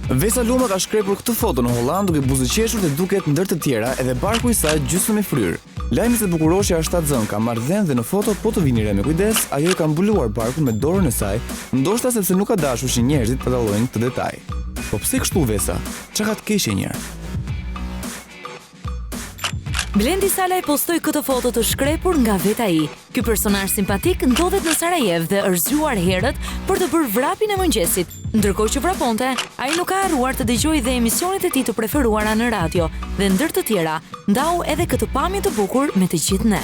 Vesa Luma ka shkrepur këtë foto në Holland duke buzëqeshur dhe duket ndër të tjera edhe barku i saj gjysmë i fryrë. Lajmi se bukuroshja është shtatzën ka marrë dhënë dhe në foto po të vini re me kujdes, ajo i ka mbuluar barkun me dorën e saj, ndoshta sepse nuk ka dashur që njerëzit të dallojnë këtë detaj. Po pse kështu Vesa? Çka ka të keqe njëherë? Blendi Salaj postoi këtë foto të shkrepur nga vetë ai. Ky personazh simpatik ndodhet në Sarajevo dhe është zgjuar herët për të bërë vrapin e mëngjesit. Ndërkohë që vraponte, ai nuk ka harruar të dëgjojë dhe emisionet e tij të preferuara në radio dhe ndër të tjera, ndau edhe këtë pamje të bukur me të gjithë ne.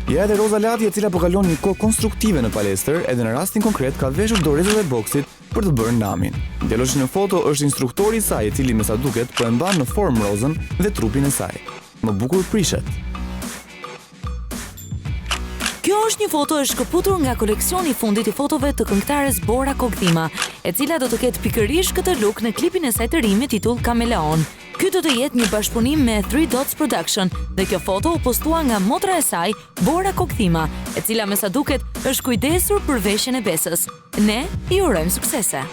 Ja edhe Roza Lati, e cila po kalon një kohë konstruktive në palestër, edhe në rastin konkret ka veshur dorezat e boksit për të bërë namin. Djaloshi në foto është instruktori i saj, i cili me sa duket po e mban në formë Rozën dhe trupin e saj. Më bukur prishet. Kjo është një foto e shkëputur nga koleksioni i fundit i fotove të këngëtares Bora Kokthima, e cila do të ketë pikërisht këtë look në klipin e saj të ri me titull Kameleon. Ky do të jetë një bashkëpunim me 3 Dots Production dhe kjo foto u postua nga motra e saj, Bora Kokthima, e cila me sa duket është kujdesur për veshjen e Besës. Ne i urojmë suksese.